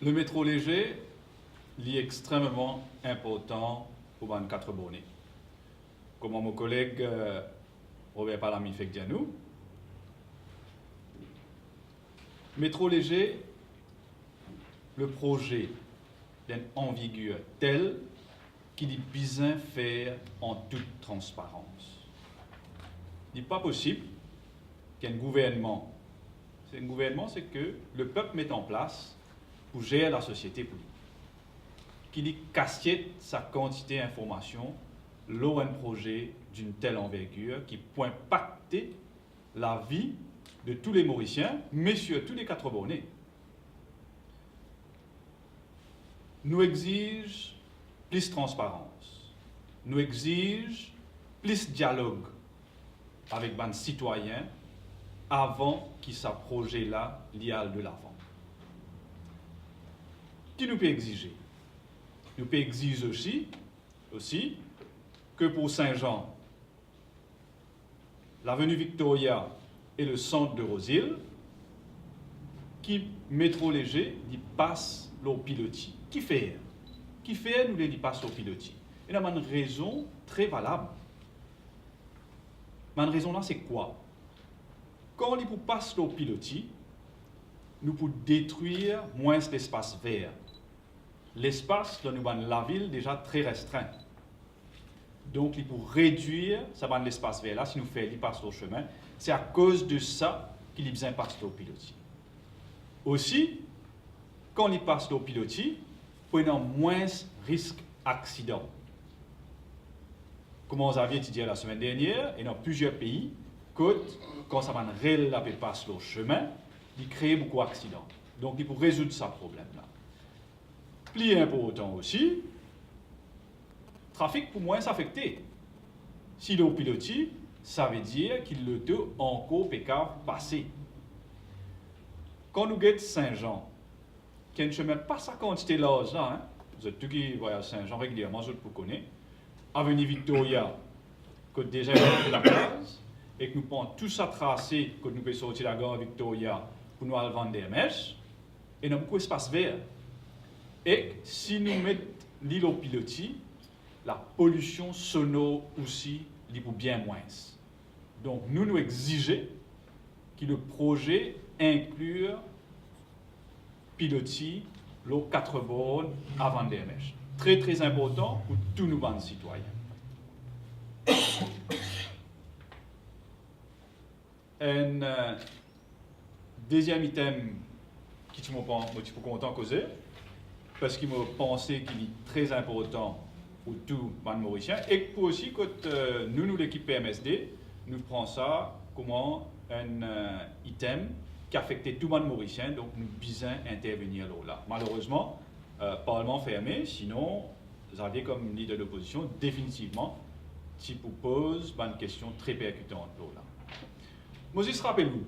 Le métro léger est extrêmement important pour les 4 bonnets. Comme mon collègue Robert Palami fait dire nous, métro léger, le projet est en vigueur tel qu'il est besoin faire en toute transparence. Il n'est pas possible qu'un gouvernement, c'est que le peuple met en place pour gérer la société politique, qu'il y cassiette sa quantité d'informations lors d'un projet d'une telle envergure qui peut impacter la vie de tous les Mauriciens, mais surtout les 4 bonnets. Nous exige plus transparence, nous exige plus dialogue avec les citoyens avant que ce projet-là aille de l'avant. Qui nous peut exiger? Nous peut exiger aussi que pour Saint-Jean, l'avenue Victoria et le centre de Rosille, qui métro léger, il passe l'eau pilotis. Qui fait? Nous les passe l'eau pilotis. Et là, une raison très valable. Ma raison là, c'est quoi? Quand on passe l'eau pilotis, nous pouvons détruire moins l'espace vert. L'espace dans la ville déjà très restreint. Donc, pour réduire l'espace vert là, si nous faisons passe au chemin, c'est à cause de ça qu'il y a besoin de passer l'eau pilotis. Aussi, quand on passe l'eau pilotis, il y a moins risque d'accident. Comme on avait dit la semaine dernière, et dans plusieurs pays, quand ça va passer le chemin, il crée beaucoup d'accidents. Donc, il faut résoudre ce problème-là. Plus important aussi, le trafic pour moins s'affecter. Si l'eau pilotis, ça veut dire qu'il le peut encore passer. Quand nous guettons Saint-Jean, qui ne se met pas sa quantité large là, hein, vous êtes tous qui voyagent Saint-Jean régulièrement, je vous connais, avenue Victoria, que déjà il la base, et que nous prenons tout ça tracé, que nous pouvons sortir la gare Victoria pour nous aller vendre des mèches, et nous avons beaucoup d'espace vert. Et si nous mettons l'île au pilotis, la pollution sonore aussi, il pour bien moins. Donc nous exigeons que le projet inclue pilotis, les 4 bornes avant des mèches. Très très important pour tous nos bandes citoyens. Un deuxième item qui je suis content de causer, parce qu'il m'a pensé qu'il est très important pour tous les Mauriciens, et pour aussi quand nous l'équipe PMSD, nous prenons ça comme un item qui affecte tout le monde mauricien, donc nous devons intervenir là. Malheureusement, Parlement fermé, sinon, vous avez comme leader de l'opposition, définitivement, si vous posez une question très percutante là. Moses, rappelez-vous,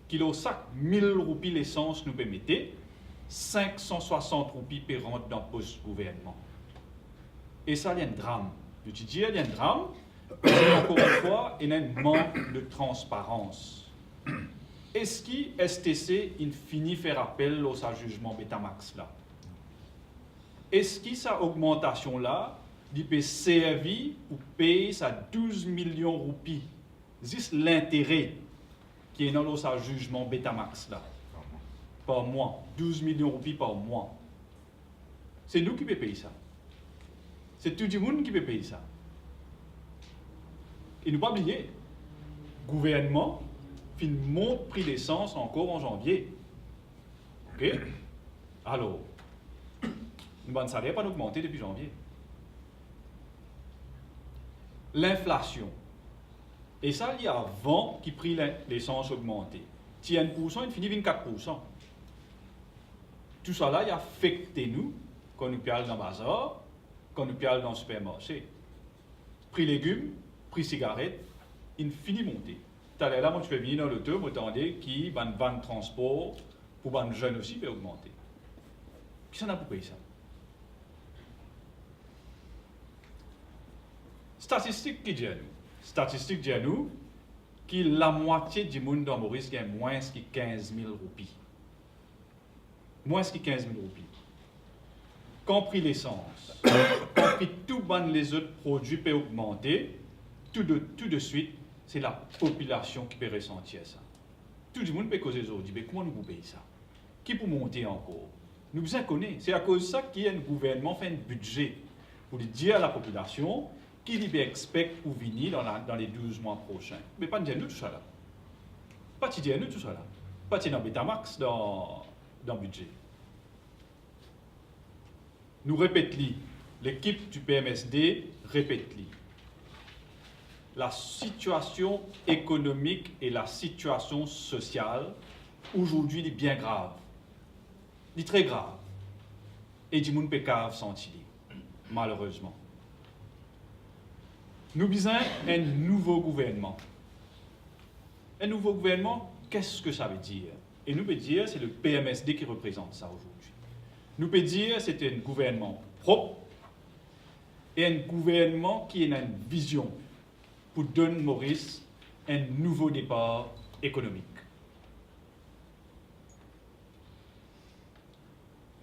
kilo sac 1000 roupies l'essence nous permettait, 560 roupies per rentre dans le poste gouvernement. Et ça, il y a un drame. Je dis, il y a un drame, encore une fois, il y a un manque de transparence. Est-ce que STC il finit faire appel au jugement Betamax là? Est-ce que sa augmentation là, il peut servir pour payer sa 12 millions de roupies? C'est l'intérêt qui est dans le jugement Betamax là. Par mois. 12 millions de roupies par mois. C'est nous qui pouvons payer ça. C'est tout le monde qui peut payer ça. Et ne pas oublier, le gouvernement monte le prix d'essence encore en janvier. OK? Alors, le salaire n'a pas augmenté depuis janvier. L'inflation. Et ça, il y a avant qui prix l'essence augmenté. Si il y a 1%, il finit 24%. Tout ça là, il affecte nous quand nous parlons dans le bazar, quand nous parlons dans le supermarché. Prix légumes, prix cigarettes, il finit monter. Tout à l'heure, là, moi, je fais venir dans l'auto, je m'attendais qu'il y ait une vanne de transport pour les jeunes aussi peut augmenter. Qui s'en a pour payer ça? Statistique qui dit à nous. Statistique dit à nous que la moitié du monde dans Maurice gagne moins que 15 000 roupies. moins que 15 000 roupies. Quand prix l'essence, quand prix tout ban les autres produits peut augmenter, tout de suite, c'est la population qui peut ressentir ça. Tout le monde peut causer aujourd'hui, mais comment nous payons ça? Qui peut monter encore? Nous besoin connaître. C'est à cause de ça qu'il y a un gouvernement fait un budget pour dire à la population qu'il y expecte pour venir dans les 12 mois prochains. Mais pas dire nous tout ça là. Pas dire nous tout ça là. Pas dire dans Betamax dans le budget. Nous répétons, l'équipe du PMSD répète-li. La situation économique et la situation sociale aujourd'hui est bien grave. Il est très grave. Et du monde peut sentir, malheureusement. Nous besoin un nouveau gouvernement. Un nouveau gouvernement, qu'est-ce que ça veut dire? Et nous peut dire c'est le PMSD qui représente ça aujourd'hui. Nous peut dire c'est un gouvernement propre et un gouvernement qui a une vision pour donner Maurice un nouveau départ économique.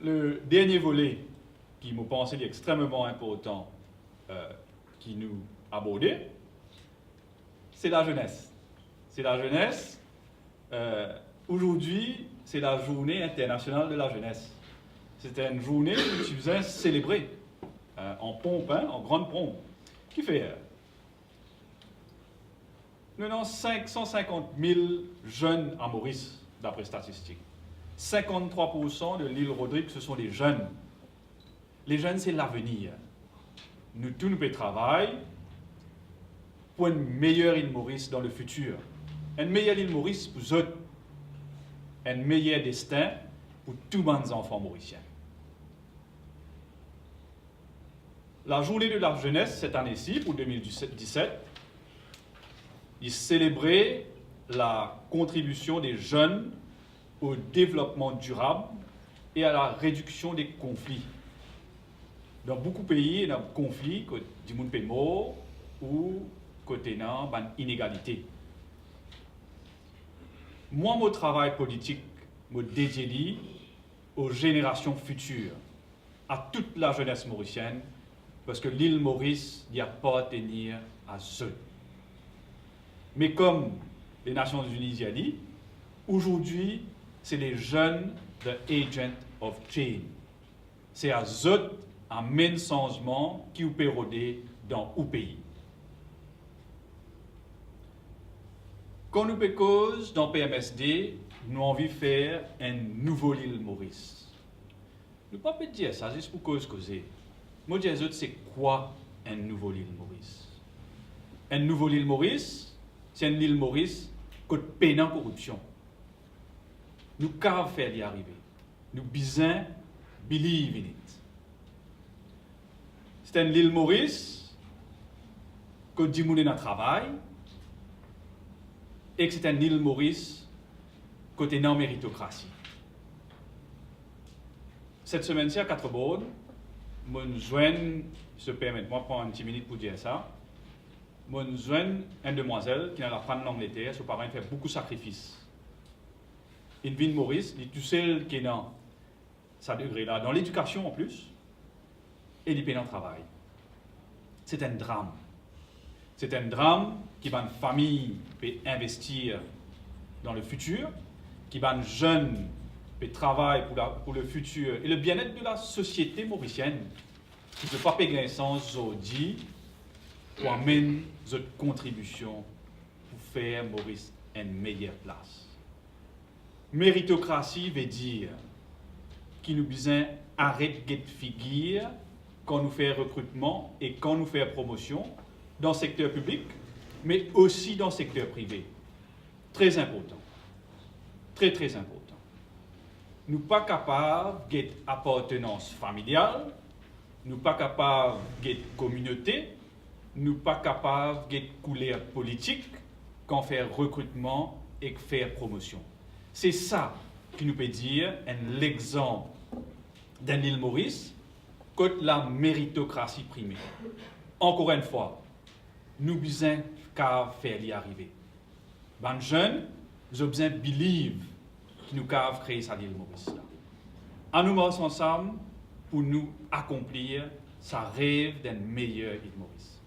Le dernier volet qui me pensait extrêmement important qui nous abordait, c'est la jeunesse. C'est la jeunesse. Aujourd'hui, c'est la journée internationale de la jeunesse. C'était une journée que tu faisais célébrer en pompe, en grande pompe. Qui fait nous avons 550 000 jeunes à Maurice, d'après statistiques. 53% de l'île Rodrigue, ce sont des jeunes. Les jeunes, c'est l'avenir. Nous tous, nous travaillons pour une meilleure île Maurice dans le futur. Une meilleure île Maurice pour eux. Un meilleur destin pour tous les enfants mauriciens. La journée de la jeunesse, cette année-ci, pour 2017, il célébrait la contribution des jeunes au développement durable et à la réduction des conflits. Dans beaucoup de pays, il y a des conflits, côté du monde est mort ou côté d'inégalité. Moi, mon travail politique me dédie aux générations futures, à toute la jeunesse mauricienne, parce que l'île Maurice n'y a pas à tenir à eux. Mais comme les Nations Unies y a dit, aujourd'hui, c'est les jeunes the agent of change. C'est à eux un même changement qui peut rôder dans le pays. Quand nous cause dans PMSD, nous avons envie de faire un nouveau île Maurice. Nous ne pouvons pas dire ça juste pour causer. Moi, je dis c'est quoi un nouveau île Maurice? Un nouveau île Maurice, c'est une île Maurice qui peine en corruption. Nous pouvons faire y arriver. Nous besoin believe in it. C'est une île Maurice qui dit moun dans travail et que c'est une île Maurice côté non méritocratie. Cette semaine-ci à 4 bornes, mon joint se permet, moi prendre une petite minute pour dire ça. Mon joint une demoiselle qui a appris l'Angleterre, ses parents fait beaucoup de sacrifices. Une ville Maurice, il est tout seul qui est dans sa degré là, dans l'éducation en plus, et il est dans le travail. C'est un drame. C'est un drame qui va une famille peut investir dans le futur, qui va une jeune peut travailler pour le futur et le bien-être de la société mauricienne, qui ne peut pas payer sens aujourd'hui pour amener notre contribution pour faire Maurice une meilleure place. Méritocratie veut dire qu'il nous besoin arrêter de figure quand nous faisons recrutement et quand nous faisons promotion dans le secteur public, mais aussi dans le secteur privé. Très important. Très, très important. Nous ne sommes pas capables d'appartenance familiale, nous ne sommes pas capables de communauté, nous ne sommes pas capables de couleur politique quand on fait recrutement et faire promotion. C'est ça qui nous peut dire l'exemple d'un île Maurice contre la méritocratie primée. Encore une fois, nous avons besoin de faire y arriver. Les jeunes, nous avons besoin de believe que nous avons créé cette île Maurice. à nous mettre ensemble pour nous accomplir sa rêve d'un meilleur Île Maurice.